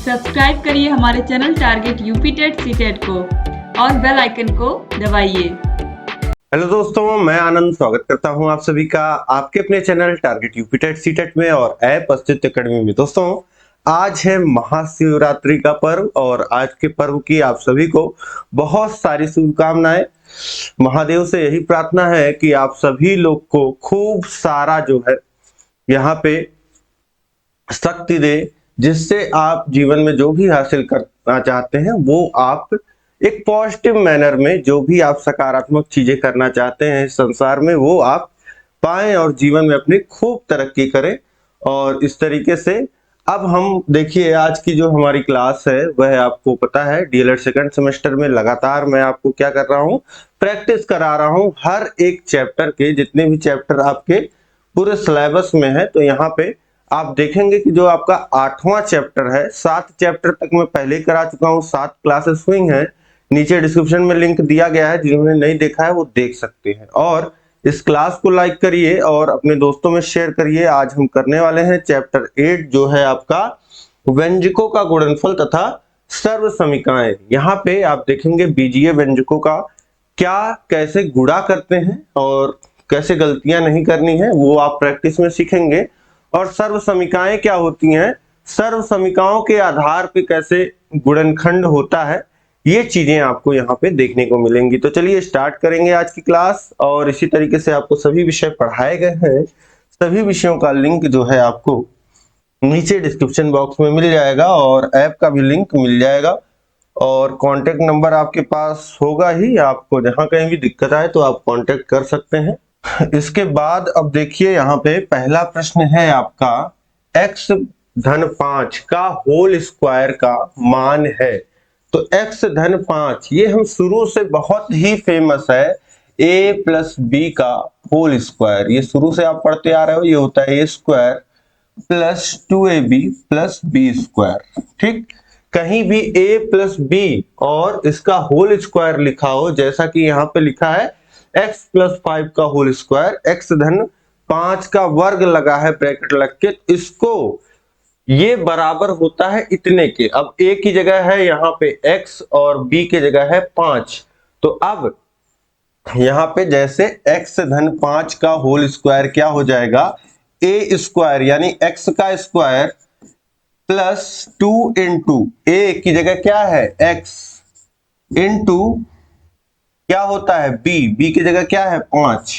Subscribe करिए हमारे channel target UP TET CTET को और बेल आइकन को दबाइए। हेलो दोस्तों, मैं आनंद स्वागत करता हूं आप सभी का आपके अपने channel target UP TET CTET में और ऐप अस्तित्व अकेडमी में। दोस्तों, आज है महाशिवरात्रि का पर्व और आज के पर्व की आप सभी को बहुत सारी शुभकामनाएं। महादेव से यही प्रार्थना है कि आप सभी लोग को खूब सारा जो है यहाँ पे शक्ति दे, जिससे आप जीवन में जो भी हासिल करना चाहते हैं वो आप एक पॉजिटिव मैनर में, जो भी आप सकारात्मक चीजें करना चाहते हैं इस संसार में, वो आप पाएं और जीवन में अपनी खूब तरक्की करें। और इस तरीके से अब हम देखिए, आज की जो हमारी क्लास है वह आपको पता है डीएलएड सेकंड सेमेस्टर में लगातार मैं आपको क्या कर रहा हूँ, प्रैक्टिस करा रहा हूँ हर एक चैप्टर के, जितने भी चैप्टर आपके पूरे सिलेबस में है। तो यहाँ पे आप देखेंगे कि जो आपका 8वां चैप्टर है, 7 चैप्टर तक मैं पहले करा चुका हूँ, 7 क्लासेस हुई हैं। नीचे डिस्क्रिप्शन में लिंक दिया गया है, जिन्होंने नहीं देखा है वो देख सकते हैं। और इस क्लास को लाइक करिए और अपने दोस्तों में शेयर करिए। आज हम करने वाले हैं चैप्टर 8, जो है आपका व्यंजकों का गुणनफल तथा सर्व समीकरण। यहाँ पे आप देखेंगे बीजीय व्यंजकों का क्या कैसे गुणा करते हैं और कैसे गलतियां नहीं करनी है, वो आप प्रैक्टिस में सीखेंगे। और सर्व समीकरण क्या होती हैं, सर्व समीकरणों के आधार पे कैसे गुणनखंड होता है, ये चीजें आपको यहाँ पे देखने को मिलेंगी। तो चलिए स्टार्ट करेंगे आज की क्लास। और इसी तरीके से आपको सभी विषय पढ़ाए गए हैं, सभी विषयों का लिंक जो है आपको नीचे डिस्क्रिप्शन बॉक्स में मिल जाएगा और ऐप का भी लिंक मिल जाएगा और कांटेक्ट नंबर आपके पास होगा ही। आपको जहां कहीं भी दिक्कत आए तो आप कांटेक्ट कर सकते हैं। इसके बाद अब देखिए, यहाँ पे पहला प्रश्न है आपका, x धन 5 का होल स्क्वायर का मान है। तो x धन 5 ये हम शुरू से बहुत ही फेमस है, a प्लस बी का होल स्क्वायर, ये शुरू से आप पढ़ते आ रहे हो। ये होता है a square plus 2ab plus B square. ठीक, कहीं भी a प्लस बी और इसका होल स्क्वायर लिखा हो, जैसा कि यहाँ पे लिखा है x प्लस 5 का होल स्क्वायर, x धन 5 का वर्ग लगा है ब्रैकेट लग के, इसको ये बराबर होता है इतने के। अब a की जगह है यहाँ पे x और b की जगह है 5। तो अब यहाँ पे जैसे x धन 5 का होल स्क्वायर क्या हो जाएगा, a स्क्वायर यानी x का स्क्वायर प्लस 2 इंटू a की जगह क्या है x इंटू क्या होता है b की जगह क्या है 5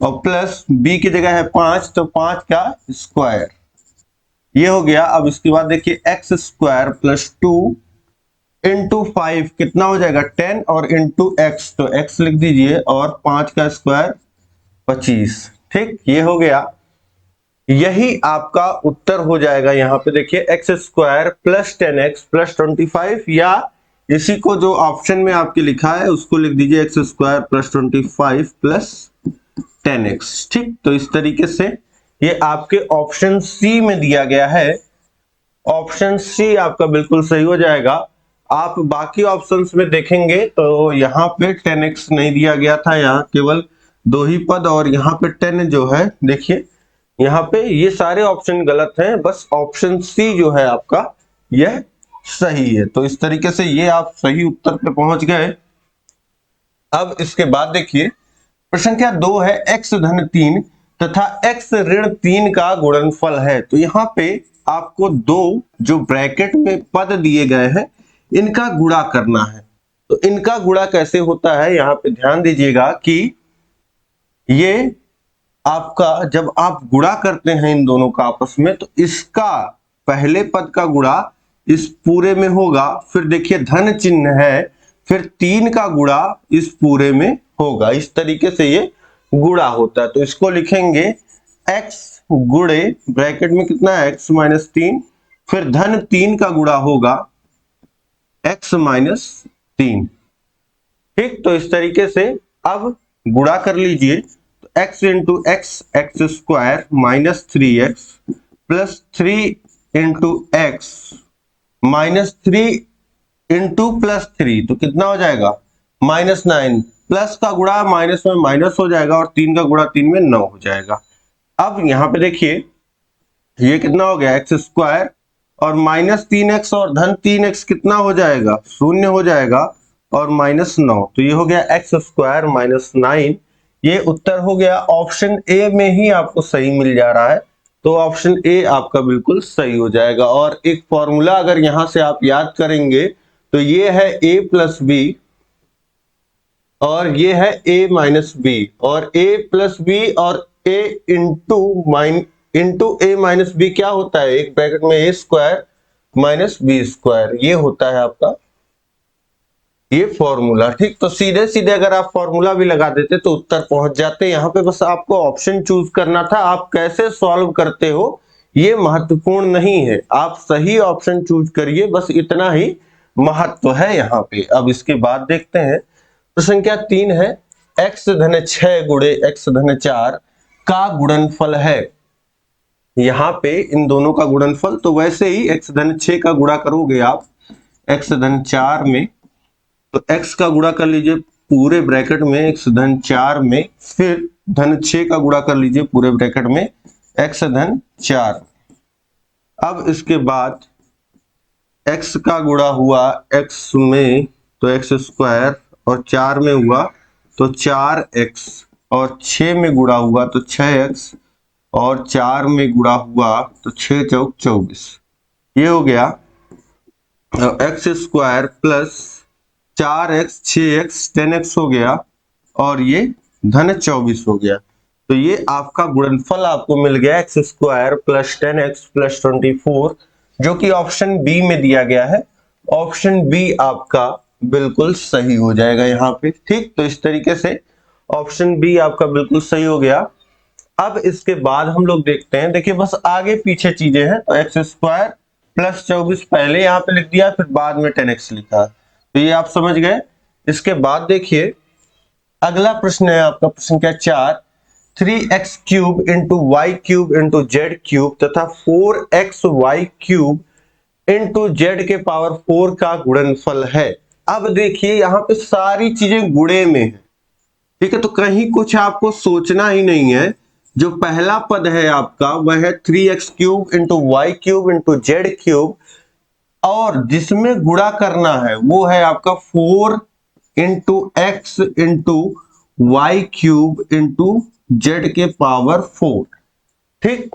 और प्लस b की जगह है 5, तो 5 का स्क्वायर, ये हो गया। अब इसके बाद देखिए x स्क्वायर प्लस 2 इंटू 5 कितना हो जाएगा 10 और इंटू x, तो x लिख दीजिए और 5 का स्क्वायर 25। ठीक, ये हो गया, यही आपका उत्तर हो जाएगा। यहाँ पे देखिए x square plus 10x plus 25, या इसी को जो ऑप्शन में आपके लिखा है उसको लिख दीजिए x square plus 25 plus 10x। ठीक, तो इस तरीके से ये आपके ऑप्शन सी में दिया गया है। ऑप्शन सी आपका बिल्कुल सही हो जाएगा। आप बाकी ऑप्शंस में देखेंगे तो यहाँ पे 10x नहीं दिया गया था, यहाँ केवल 2 ही पद, और यहाँ पे 10 जो है देखिए यहाँ पे ये सारे ऑप्शन गलत हैं, बस ऑप्शन सी जो है आपका यह सही है। तो इस तरीके से ये आप सही उत्तर पे पहुंच गए। अब इसके बाद देखिए प्रश्न संख्या 2 है, x धन 3 तथा x ऋण 3 का गुणनफल है। तो यहाँ पे आपको दो जो ब्रैकेट में पद दिए गए हैं इनका गुणा करना है। तो इनका गुणा कैसे होता है, यहाँ पे ध्यान दीजिएगा कि ये आपका जब आप गुणा करते हैं इन दोनों का आपस में, तो इसका पहले पद का गुणा इस पूरे में होगा, फिर देखिए धन चिन्ह है, फिर 3 का गुणा इस पूरे में होगा। इस तरीके से ये गुणा होता है। तो इसको लिखेंगे x गुणे ब्रैकेट में कितना है x माइनस 3, फिर धन 3 का गुणा होगा x माइनस 3। ठीक, तो इस तरीके से अब गुणा कर लीजिए। x into x square minus 3x plus 3 into x minus 3 into plus 3, तो कितना हो जाएगा -9। प्लस का गुणा माइनस में माइनस हो जाएगा और 3 का गुणा 3 में 9 हो जाएगा। अब यहाँ पे देखिए ये कितना हो गया x स्क्वायर और -3x और -3x कितना हो जाएगा, शून्य हो जाएगा, और -9, तो ये हो गया x² -9। ये उत्तर हो गया। ऑप्शन ए में ही आपको सही मिल जा रहा है, तो ऑप्शन ए आपका बिल्कुल सही हो जाएगा। और एक फॉर्मूला अगर यहां से आप याद करेंगे तो ये है a+b और ये है a-b, और a+b और a इंटू a-b क्या होता है, एक ब्रैकेट में a² -b², ये होता है आपका ये फॉर्मूला। ठीक, तो सीधे सीधे अगर आप फॉर्मूला भी लगा देते तो उत्तर पहुंच जाते। यहाँ पे बस आपको ऑप्शन चूज करना था, आप कैसे सॉल्व करते हो ये महत्वपूर्ण नहीं है, आप सही ऑप्शन चूज करिए, बस इतना ही महत्व है यहाँ पे। अब इसके बाद देखते हैं तो संख्या 3 है, x⁻6 गुणे x⁻4 का गुणनफल है। यहाँ पे इन दोनों का गुणनफल, तो वैसे ही x⁻6 का गुणा करोगे आप x⁻4 में, तो x का गुणा कर लीजिए पूरे ब्रैकेट में x⁻4 में, फिर -6 का गुणा कर लीजिए पूरे ब्रैकेट में x⁻4। अब इसके बाद x का गुणा हुआ x में तो x² और 4 में हुआ तो 4x, और 6 में गुणा हुआ तो 6x, और 4 में गुणा हुआ तो 6 चौक 24। ये हो गया x² plus 4x 6x 10x हो गया, और ये -24 हो गया। तो ये आपका गुणनफल आपको मिल गया x² प्लस 10x प्लस 24, जो कि ऑप्शन बी में दिया गया है। ऑप्शन बी आपका बिल्कुल सही हो जाएगा यहाँ पे। ठीक, तो इस तरीके से ऑप्शन बी आपका बिल्कुल सही हो गया। अब इसके बाद हम लोग देखते हैं, देखिए बस आगे पीछे चीजें हैं, तो x² प्लस 24 पहले यहाँ पे लिख दिया, फिर बाद में 10x लिखा, तो ये आप समझ गए। इसके बाद देखिए अगला प्रश्न है आपका प्रश्न क्या 4, 3x³ into y³ into z³ तथा 4xy³ इंटू z⁴ का गुणनफल है। अब देखिए यहाँ पे सारी चीजें गुणे में है, ठीक है, तो कहीं कुछ आपको सोचना ही नहीं है। जो पहला पद है आपका वह है 3x³ into y³ into z⁵, और जिसमें गुणा करना है वो है आपका 4 into x into y³ into z⁴। ठीक,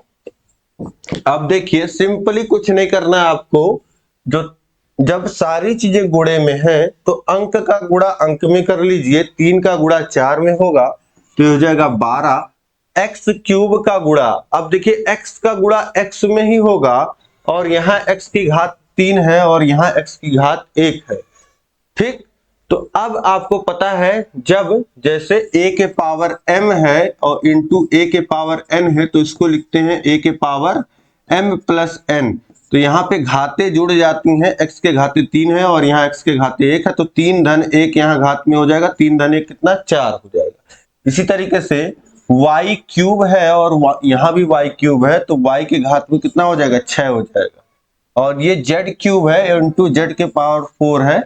अब देखिए सिंपली कुछ नहीं करना है आपको, जो जब सारी चीजें गुणे में है तो अंक का गुणा अंक में कर लीजिए, 3 का गुणा 4 में होगा तो हो जाएगा 12, x³ का गुणा, अब देखिए x का गुणा x में ही होगा, और यहाँ x की घात 3 है और यहाँ x की घात 1 है। ठीक, तो अब आपको पता है जब जैसे a के पावर m है और इंटू a के पावर n है, तो इसको लिखते हैं a के पावर m प्लस n, तो यहाँ पे घातें जुड़ जाती हैं, x के घाते 3 है और यहाँ x के घाते 1 है, तो 3 धन 1 यहाँ घात में हो जाएगा, 3 धन 1 कितना 4 हो जाएगा। इसी तरीके से y³ है और यहाँ भी y³ है, तो y के घात में कितना हो जाएगा 6 हो जाएगा, और ये z³ है इंटू z⁴ है,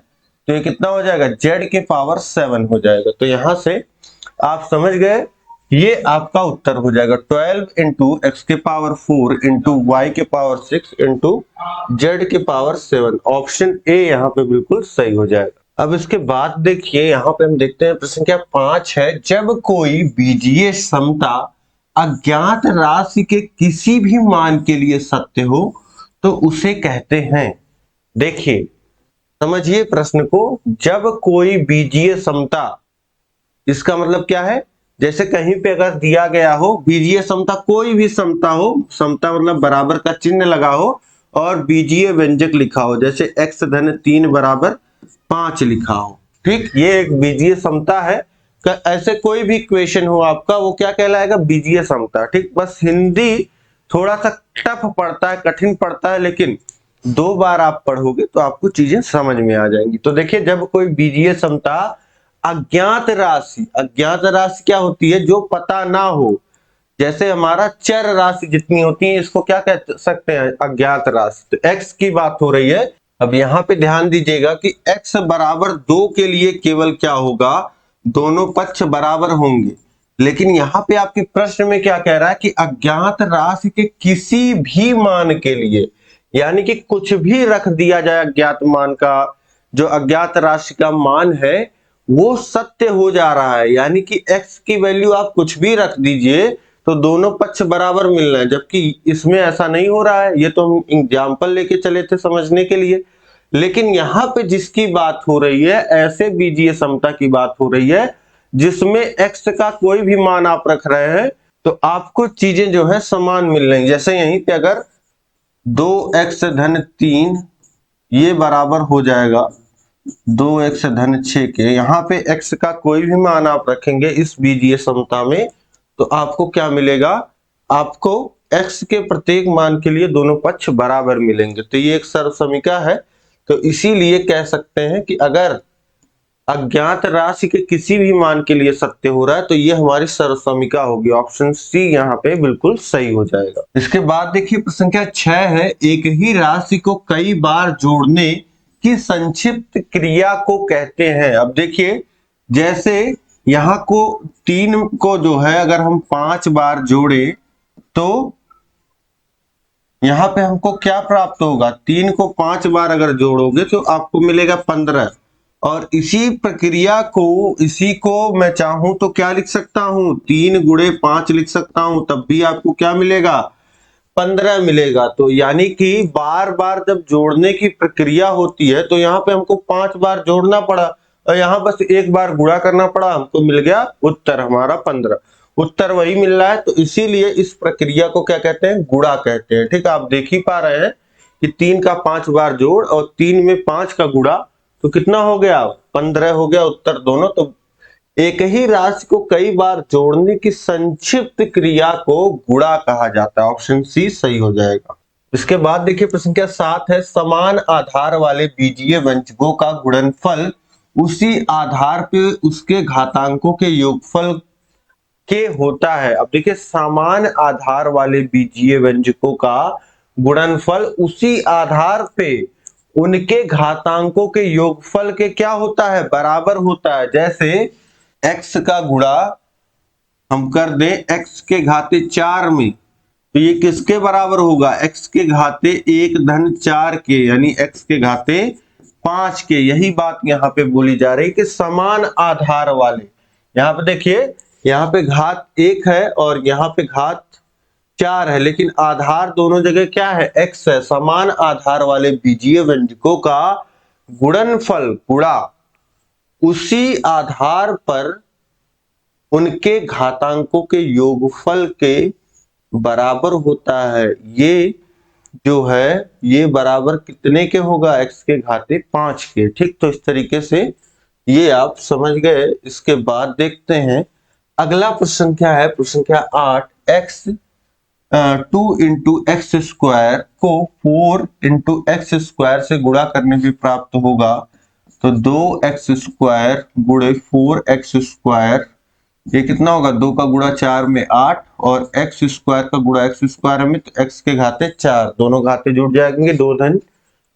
तो ये कितना हो जाएगा z⁴ हो जाएगा। तो यहां से आप समझ गए, ये आपका उत्तर हो जाएगा 12 into x⁴ into y⁴ into z⁴। Option A यहाँ पे बिल्कुल सही हो जाएगा। अब इसके बाद देखिए यहाँ पे हम देखते हैं प्रश्न क्या 5 है, जब कोई बीजीय समता अज्ञात राशि के किसी भी मान के लिए सत्य हो तो उसे कहते हैं। देखिए समझिए प्रश्न को, जब कोई बीजीय समता, इसका मतलब क्या है, जैसे कहीं पे अगर दिया गया हो बीजीय समता, कोई भी समता हो, समता मतलब बराबर का चिन्ह लगा हो और बीजीय व्यंजक लिखा हो, जैसे x⁻3 = 5 लिखा हो। ठीक, ये एक बीजीय समता है। ऐसे कोई भी इक्वेशन हो आपका, वो क्या कहलाएगा, बीजीय समता। ठीक, बस हिंदी थोड़ा सा टफ पड़ता है, कठिन पड़ता है, लेकिन 2 बार आप पढ़ोगे तो आपको चीजें समझ में आ जाएंगी। तो देखिए जब कोई बीजीय समता अज्ञात राशि क्या होती है, जो पता ना हो, जैसे हमारा चर राशि जितनी होती है इसको क्या कह सकते हैं, अज्ञात राशि। तो x की बात हो रही है। अब यहाँ पे ध्यान दीजिएगा कि x = 2 के लिए केवल क्या होगा, दोनों पक्ष बराबर होंगे, लेकिन यहाँ पे आपके प्रश्न में क्या कह रहा है कि अज्ञात राशि के किसी भी मान के लिए, यानी कि कुछ भी रख दिया जाए अज्ञात मान का, जो अज्ञात राशि का मान है वो सत्य हो जा रहा है। यानी कि x की वैल्यू आप कुछ भी रख दीजिए तो दोनों पक्ष बराबर मिल रहे हैं, जबकि इसमें ऐसा नहीं हो रहा है। ये तो हम एग्जाम्पल लेके चले थे समझने के लिए, लेकिन यहाँ पे जिसकी बात हो रही है ऐसे बीजीय समता की बात हो रही है जिसमें x का कोई भी मान आप रख रहे हैं तो आपको चीजें जो है समान मिल रही। जैसे यहीं पे अगर 2x धन 3 ये बराबर हो जाएगा 2x धन 6 के, यहाँ पे x का कोई भी मान आप रखेंगे इस बीजीय समता में तो आपको क्या मिलेगा, आपको x के प्रत्येक मान के लिए दोनों पक्ष बराबर मिलेंगे। तो ये एक सर्वसमीका है। तो इसीलिए कह सकते हैं कि अगर अज्ञात राशि के किसी भी मान के लिए सत्य हो रहा है तो ये हमारी सर्वसमीका होगी। ऑप्शन सी यहाँ पे बिल्कुल सही हो जाएगा। इसके बाद देखिए प्रश्न संख्या 6 है, एक ही राशि को कई बार जोड़ने की संक्षिप्त क्रिया को कहते हैं। अब देखिए जैसे यहाँ को 3 को जो है अगर हम 5 बार जोड़े तो यहाँ पे हमको क्या प्राप्त होगा, 3 को 5 बार अगर जोड़ोगे तो आपको मिलेगा 15। और इसी प्रक्रिया को इसी को मैं चाहूं तो क्या लिख सकता हूं, 3 गुणे 5 लिख सकता हूं, तब भी आपको क्या मिलेगा, 15 मिलेगा। तो यानी कि बार बार जब जोड़ने की प्रक्रिया होती है तो यहाँ पे हमको 5 बार जोड़ना पड़ा और यहाँ बस एक बार गुणा करना पड़ा, हमको मिल गया उत्तर हमारा 15। उत्तर वही मिल रहा है तो इसीलिए इस प्रक्रिया को क्या कहते हैं, गुणा कहते हैं। ठीक है, आप देख ही पा रहे हैं कि 3 का 5 बार जोड़ और 3 में 5 का गुणा तो कितना हो गया, 15 हो गया उत्तर दोनों। तो एक ही राशि को कई बार जोड़ने की संक्षिप्त क्रिया को गुणा कहा जाता है। ऑप्शन सी सही हो जाएगा। इसके बाद देखिए प्रश्न संख्या 7 है, समान आधार वाले बीजीय व्यंजकों का गुणनफल उसी आधार पे उसके घातांकों के योगफल के होता है। अब देखिए समान आधार वाले बीजीय व्यंजकों का गुणनफल उसी आधार पे उनके घातांकों के योगफल के क्या होता है, बराबर होता है। जैसे x का गुणा हम कर दें x के घाते 4 में तो ये किसके बराबर होगा, x के घाते 1 धन 4 के, यानी x के घाते 5 के। यही बात यहाँ पे बोली जा रही कि समान आधार वाले, यहाँ पे देखिए यहाँ पे घात 1 है और यहाँ पे घात 4 है, लेकिन आधार दोनों जगह क्या है, x है। समान आधार वाले बीजीय व्यंजकों का गुणनफल गुणा उसी आधार पर उनके घातांकों के योगफल के बराबर होता है। ये जो है ये बराबर कितने के होगा, x के घाते 5 के। ठीक, तो इस तरीके से ये आप समझ गए। इसके बाद देखते हैं अगला प्रश्न क्या है, प्रश्न संख्या 8, x 2 इंटू एक्स स्क्वायर को 4 इंटू एक्स स्क्वायर से गुणा करने पे प्राप्त होगा। तो 2x स्क्वायर गुणे 4x स्क्वायर, ये कितना होगा, 2 का गुणा 4 में 8 और x स्क्वायर का गुणा x स्क्वायर में तो x के घाते 4, दोनों घाते जुड़ जाएंगे, 2 धन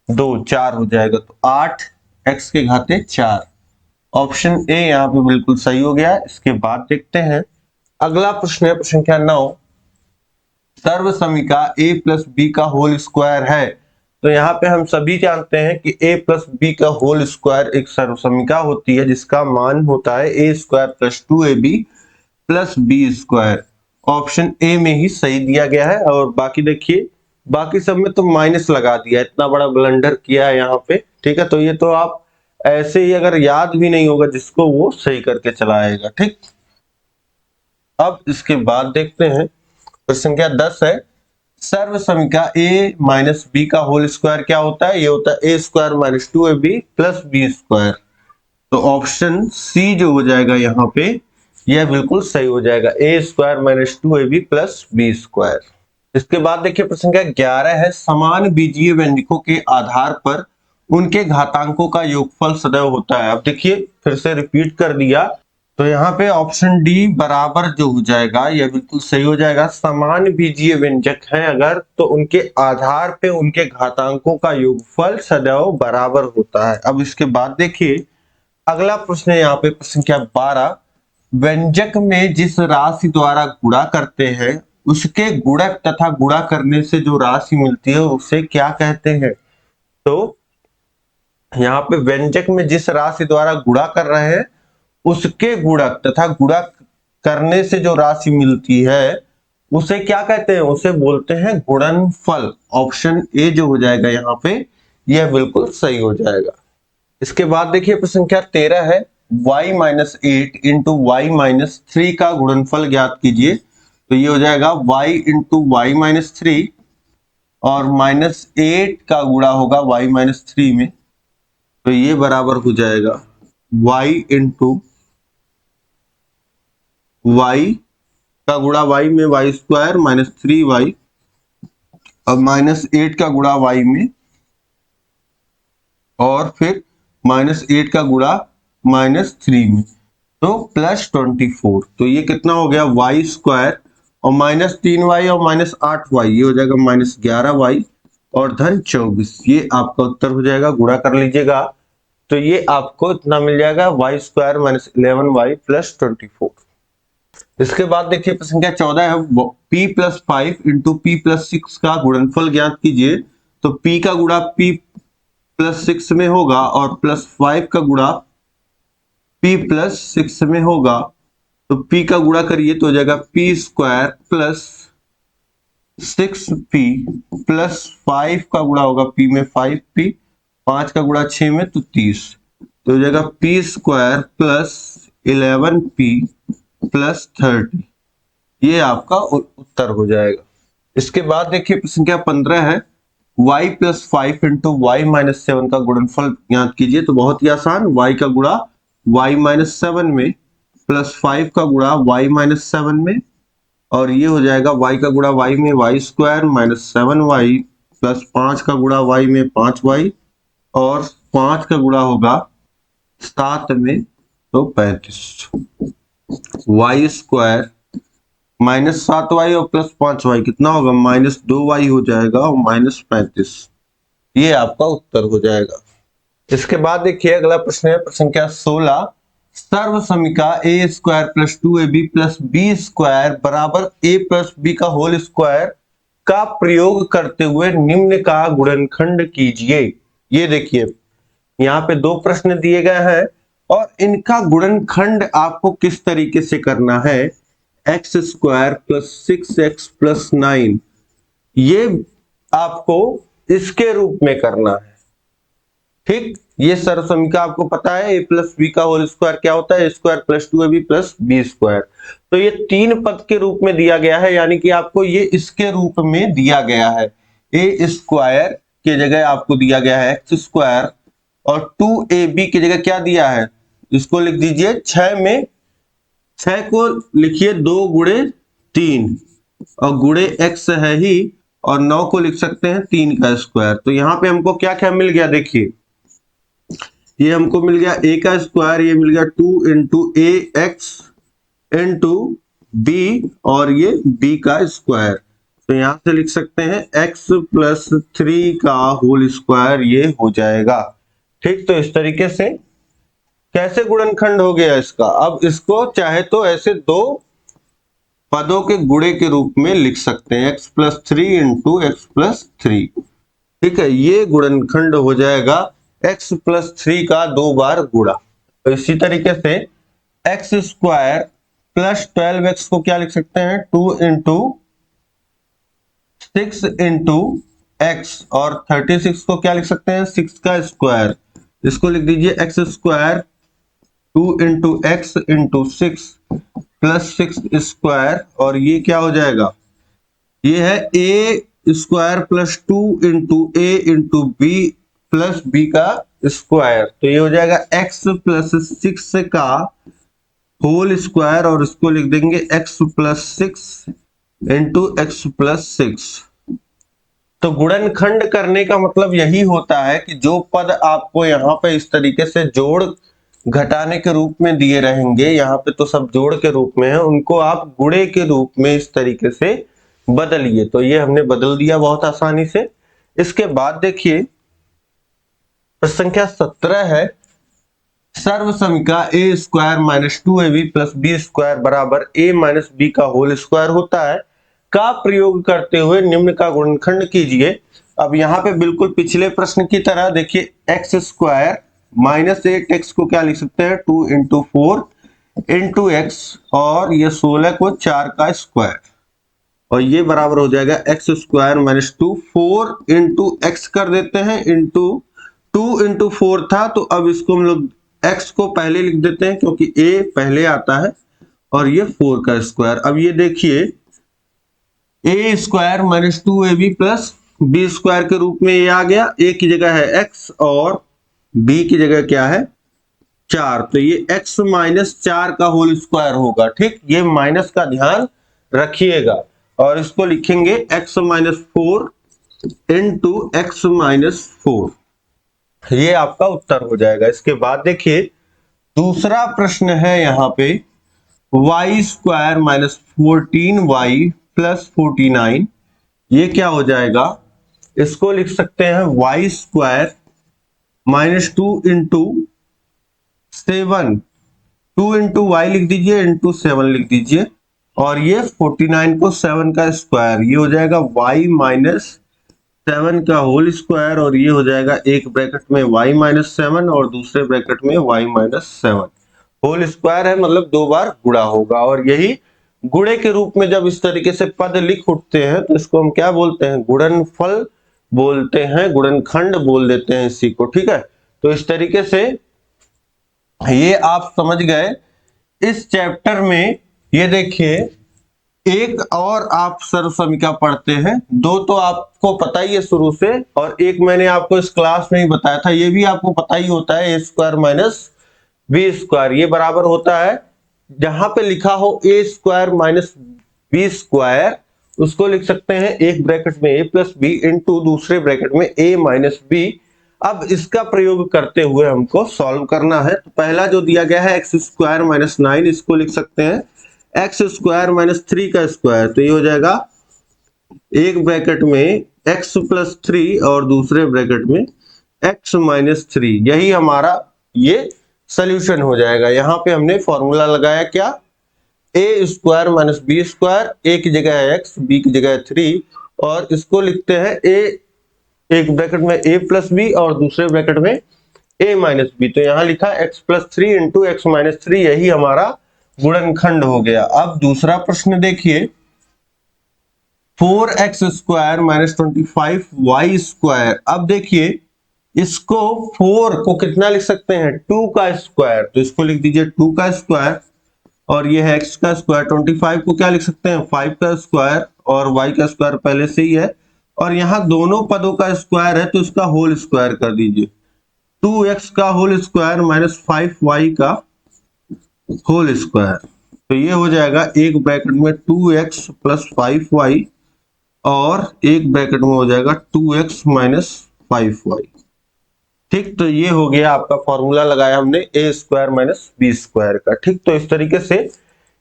2 4 हो जाएगा। तो 8 x के घाते 4। ऑप्शन ए यहाँ पे बिल्कुल सही हो गया। इसके बाद देखते हैं अगला प्रश्न है, प्रश्न संख्या 9, सर्व समीका a प्लस बी का होल स्क्वायर है। तो यहाँ पे हम सभी जानते हैं कि a प्लस बी का होल स्क्वायर एक सर्व समीका होती है जिसका मान होता है a square plus 2ab plus B square. Option A में ही सही दिया गया है। और बाकी देखिए बाकी सब में तो माइनस लगा दिया, इतना बड़ा ब्लंडर किया है यहाँ पे। ठीक है, तो ये तो आप ऐसे ही अगर याद भी नहीं होगा जिसको वो सही करके चलाएगा। ठीक, अब इसके बाद देखते हैं प्रश्न संख्या 10 है, सर्व समीका a माइनस बी का होल स्क्वायर क्या होता है, ये होता है a square minus 2ab plus B square. तो ऑप्शन सी जो हो जाएगा यहाँ पे यह बिल्कुल सही हो जाएगा, a square minus 2ab plus B square. इसके बाद देखिए प्रश्न संख्या 11 है, समान बीजीय व्यंजकों के आधार पर उनके घातांकों का योगफल सदैव होता है। अब देखिए फिर से रिपीट कर दिया तो यहाँ पे ऑप्शन डी बराबर जो हो जाएगा यह बिल्कुल सही हो जाएगा। समान बीजीय व्यंजक है अगर तो उनके आधार पे उनके घातांकों का योगफल सदैव बराबर होता है। अब इसके बाद देखिए अगला प्रश्न है यहाँ पे प्रश्न संख्या 12, व्यंजक में जिस राशि द्वारा गुणा करते हैं उसके गुणक तथा गुणा करने से जो राशि मिलती है उसे क्या कहते हैं। तो यहाँ पे व्यंजक में जिस राशि द्वारा गुणा कर रहे हैं उसके गुणक तथा गुणा करने से जो राशि मिलती है उसे क्या कहते हैं, उसे बोलते हैं गुणनफल। ऑप्शन ए जो हो जाएगा यहाँ पे यह बिल्कुल सही हो जाएगा। इसके बाद देखिए प्रश्न संख्या 13 है, y minus 8 into y minus 3 का गुणनफल ज्ञात कीजिए। तो ये हो जाएगा y इंटू वाई माइनस 3 और माइनस 8 का गुणा होगा y माइनस 3 में, तो ये बराबर हो जाएगा y इंटू वाई का गुणा y में वाई स्क्वायर माइनस 3y और माइनस 8 का गुणा y में और फिर माइनस 8 का गुणा माइनस 3 में, तो प्लस 24। तो ये कितना हो गया वाई स्क्वायर और माइनस 3y और माइनस 8y, ये हो जाएगा माइनस 11y और धन 24। ये आपका उत्तर हो जाएगा, गुणा कर लीजिएगा तो ये आपको इतना मिल जाएगा Y square minus 11y plus 24। इसके बाद देखिए प्रश्न संख्या 14 है, p plus 5 into P plus 6 का गुणनफल ज्ञात कीजिए। तो p का गुणा p प्लस 6 में होगा और प्लस 5 का गुणा p प्लस 6 में होगा, तो p का गुणा करिए तो हो जाएगा p square plus 6p plus 5 का गुणा होगा p में 5p, 5 का गुणा 6 में तो 30, तो हो जाएगा p square plus 11p plus 30। ये आपका उत्तर हो जाएगा। इसके बाद देखिए प्रश्न संख्या 15 है, y plus 5 into y minus 7 का गुणनफल ज्ञात कीजिए। तो बहुत ही आसान, y का गुणा y माइनस 7 में प्लस 5 का गुणा y माइनस 7 में और ये हो जाएगा y का गुणा y में Y square minus 7y plus 5 का गुणा y में 5y और 5 का गुणा होगा 7 में तो 35, वाई स्क्वायर माइनस 7y और प्लस 5y कितना होगा माइनस 2y हो जाएगा और माइनस 35। ये आपका उत्तर हो जाएगा। इसके बाद देखिए अगला प्रश्न है प्रश्न संख्या 16, सर्व समीका a square plus 2ab plus B square बराबर a प्लस बी का होल स्क्वायर का प्रयोग करते हुए निम्न का गुणनखंड कीजिए। ये देखिए यहाँ पे दो प्रश्न दिए गए हैं और इनका गुणनखंड आपको किस तरीके से करना है। X square plus 6x plus 9, ये आपको इसके रूप में करना है। ठीक, ये सर्व समीका आपको पता है a प्लस बी का होल स्क्वायर क्या होता है, a square plus 2ab plus B square. तो ये तीन पद के रूप में दिया गया है, यानी कि आपको ये इसके रूप में दिया गया है। a स्क्वायर की जगह आपको दिया गया है एक्स स्क्वायर और 2ab की जगह क्या दिया है, इसको लिख दीजिए 6 में 6 को लिखिए 2 गुणे 3 और गुणे x है ही और 9 को लिख सकते हैं 3 का स्क्वायर। तो यहाँ पे हमको क्या क्या मिल गया, देखिए ये हमको मिल गया a का स्क्वायर, ये मिल गया 2 इंटू ए एक्स इंटू बी और ये b का स्क्वायर। तो यहां से लिख सकते हैं x प्लस 3 का होल स्क्वायर, ये हो जाएगा। ठीक, तो इस तरीके से कैसे गुणनखंड हो गया इसका। अब इसको चाहे तो ऐसे दो पदों के गुणे के रूप में लिख सकते हैं, x plus 3 into x plus 3। ठीक है, ये गुणनखंड हो जाएगा x प्लस 3 का 2 बार गुणा। तो इसी तरीके से एक्स स्क्वायर प्लस 12x को क्या लिख सकते हैं 2 इंटू 6 इंटू एक्स और 36 को क्या लिख सकते हैं 6 का स्क्वायर। इसको लिख दीजिए x square 2 into x into 6 plus 6 square और ये क्या हो जाएगा, ये है a square plus 2 into a into b plus b का स्क्वायर। तो ये हो जाएगा x प्लस 6 का होल स्क्वायर और इसको लिख देंगे x plus 6 into x plus 6। तो गुणनखंड करने का मतलब यही होता है कि जो पद आपको यहाँ पे इस तरीके से जोड़ घटाने के रूप में दिए रहेंगे, यहाँ पे तो सब जोड़ के रूप में है, उनको आप गुणे के रूप में इस तरीके से बदलिए। तो ये हमने बदल दिया बहुत आसानी से। इसके बाद देखिए प्रश्न संख्या 17 है, सर्व समीका a square minus 2ab plus B square बराबर a माइनस बी का होल स्क्वायर होता है। का प्रयोग करते हुए निम्न का गुणनखंड कीजिए। अब यहाँ पे बिल्कुल पिछले प्रश्न की तरह देखिए, एक्स स्क्वायर माइनस 8x को क्या लिख सकते हैं, 2 इंटू 4 इंटू एक्स, और ये 16 को 4 का स्क्वायर, और ये बराबर हो जाएगा x square minus 2, 4 into x कर देते हैं इंटू 2 इंटू 4 था, तो अब इसको हम लोग एक्स को पहले लिख देते हैं क्योंकि ए पहले आता है, और ये 4 का स्क्वायर। अब ये देखिए, a square minus 2ab plus B square के रूप में ये आ गया। ए की जगह है एक्स और बी की जगह क्या है, 4, तो ये x माइनस 4 का होल स्क्वायर होगा। ठीक, ये माइनस का ध्यान रखिएगा, और इसको लिखेंगे x minus 4 into x minus 4, ये आपका उत्तर हो जाएगा। इसके बाद देखिए दूसरा प्रश्न है यहाँ पे, Y square minus 14y plus 49, ये क्या हो जाएगा, इसको लिख सकते हैं y square minus 2 into 7, 2 into y लिख दीजिए इंटू 7 लिख दीजिए, और ये 49 को 7 का स्क्वायर, ये हो जाएगा y माइनस 7 का होल स्क्वायर, और ये हो जाएगा एक ब्रैकेट में y माइनस 7 और दूसरे ब्रैकेट में y माइनस 7, होल स्क्वायर है मतलब 2 बार गुणा होगा। और यही गुणे के रूप में जब इस तरीके से पद लिख उठते हैं तो इसको हम क्या बोलते हैं, गुणनफल बोलते हैं, गुणनखंड बोल देते हैं इसी को। ठीक है, तो इस तरीके से ये आप समझ गए इस चैप्टर में। ये देखिए, एक और आप सर्व समीका पढ़ते हैं, 2 तो आपको पता ही है शुरू से, और एक मैंने आपको इस क्लास में ही बताया था, ये भी आपको पता ही होता है, ए स्क्वायर माइनस बी स्क्वायर, ये बराबर होता है, जहां पे लिखा हो ए स्क्वायर माइनस बी स्क्वायर, उसको लिख सकते हैं एक ब्रैकेट में ए प्लस बी इंटू दूसरे ब्रैकेट में ए माइनस बी। अब इसका प्रयोग करते हुए हमको सॉल्व करना है। तो पहला जो दिया गया है एक्स स्क्वायर माइनस 9, इसको लिख सकते हैं एक्स स्क्वायर माइनस 3 का स्क्वायर, तो ये हो जाएगा एक ब्रैकेट में x प्लस 3 और दूसरे ब्रैकेट में x माइनस 3, यही हमारा ये सोल्यूशन हो जाएगा। यहां पे हमने फॉर्मूला लगाया क्या, ए स्क्वायर माइनस बी स्क्वायर, ए की जगह है x, बी की जगह है 3, और इसको लिखते हैं ए, एक ब्रैकेट में a प्लस बी और दूसरे ब्रैकेट में a माइनस बी, तो यहां लिखा x plus 3 into x minus 3, यही हमारा गुणनखंड हो गया। अब दूसरा प्रश्न देखिए, 4x square minus 25y square. अब देखिए इसको 4 को कितना लिख सकते हैं, 2 का स्क्वायर, तो इसको लिख दीजिए 2 का स्क्वायर, और ये है x का स्क्वायर। 25 को क्या लिख सकते हैं, 5 का स्क्वायर, और y का स्क्वायर पहले से ही है, और यहाँ दोनों पदों का स्क्वायर है तो इसका होल स्क्वायर कर दीजिए, 2x का होल स्क्वायर माइनस 5y का होल स्क्वायर, तो ये हो जाएगा एक ब्रैकेट में 2x प्लस 5y, और एक ब्रैकेट में हो जाएगा 2x माइनस 5y। ठीक, तो ये हो गया आपका फॉर्मूला लगाया हमने ए स्क्वायर माइनस बी स्क्वायर का। ठीक, तो इस तरीके से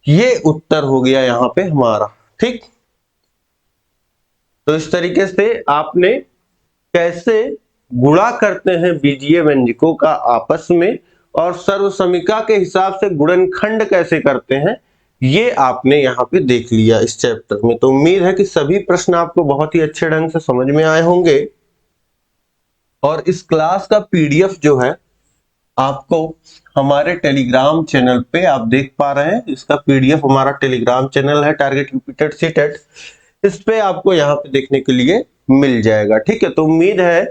ये उत्तर हो गया यहाँ पे हमारा। ठीक, तो इस तरीके से आपने कैसे गुणा करते हैं बीजीय व्यंजकों का आपस में, और सर्व समीका के हिसाब से गुणनखंड कैसे करते हैं, ये आपने यहाँ पे देख लिया इस चैप्टर में। तो उम्मीद है कि सभी प्रश्न आपको बहुत ही अच्छे ढंग से समझ में आए होंगे, और इस क्लास का पीडीएफ जो है आपको हमारे टेलीग्राम चैनल पे आप देख पा रहे हैं। इसका पीडीएफ हमारा टेलीग्राम चैनल है टारगेट यूपीटेट सीटेट, इस पे आपको यहाँ पे देखने के लिए मिल जाएगा। ठीक है, तो उम्मीद है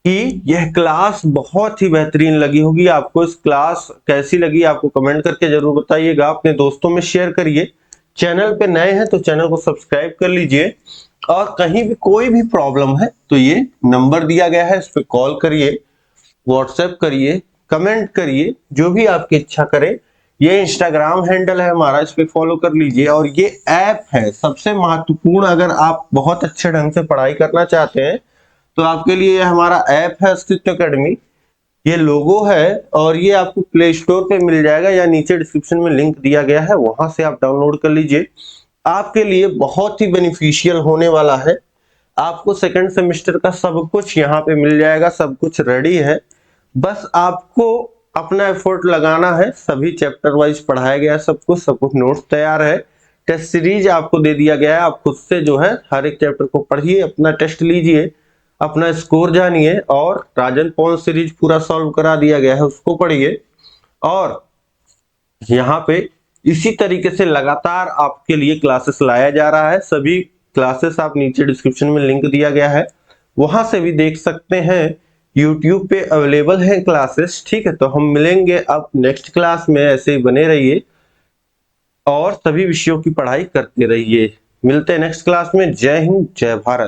कि यह क्लास बहुत ही बेहतरीन लगी होगी आपको। इस क्लास कैसी लगी आपको कमेंट करके जरूर बताइएगा, अपने दोस्तों में शेयर करिए। चैनल पे नए हैं तो चैनल को सब्सक्राइब कर लीजिए, और कहीं भी कोई भी प्रॉब्लम है तो ये नंबर दिया गया है, इस पे कॉल करिए, व्हाट्सएप करिए, कमेंट करिए, जो भी आपकी इच्छा करे। ये इंस्टाग्राम हैंडल है हमारा, इस पे फॉलो कर लीजिए। और ये ऐप है सबसे महत्वपूर्ण, अगर आप बहुत अच्छे ढंग से पढ़ाई करना चाहते हैं तो आपके लिए हमारा ऐप है अस्तित्व एकेडमी। ये लोगो है, और ये आपको प्ले स्टोर पे मिल जाएगा या नीचे डिस्क्रिप्शन में लिंक दिया गया है, वहां से आप डाउनलोड कर लीजिए। आपके लिए बहुत ही बेनिफिशियल होने वाला है। आपको सेकंड सेमेस्टर का सब कुछ यहाँ पे मिल जाएगा, सब कुछ रेडी है, बस आपको अपना एफर्ट लगाना है। सभी चैप्टर वाइज पढ़ाया गया है, सब कुछ नोट्स तैयार है। टेस्ट सीरीज आपको दे दिया गया है। आप खुद से जो है हर एक चैप्टर को पढ़िए, अपना टेस्ट लीजिए, अपना स्कोर जानिए, और राजन पॉन्स सीरीज पूरा सॉल्व करा दिया गया है, उसको पढ़िए। और यहाँ पे इसी तरीके से लगातार आपके लिए क्लासेस लाया जा रहा है। सभी क्लासेस आप नीचे डिस्क्रिप्शन में लिंक दिया गया है, वहां से भी देख सकते हैं। YouTube पे अवेलेबल है क्लासेस, ठीक है। तो हम मिलेंगे अब नेक्स्ट क्लास में, ऐसे ही बने रहिए और सभी विषयों की पढ़ाई करते रहिए। मिलते हैं नेक्स्ट क्लास में। जय हिंद, जय भारत।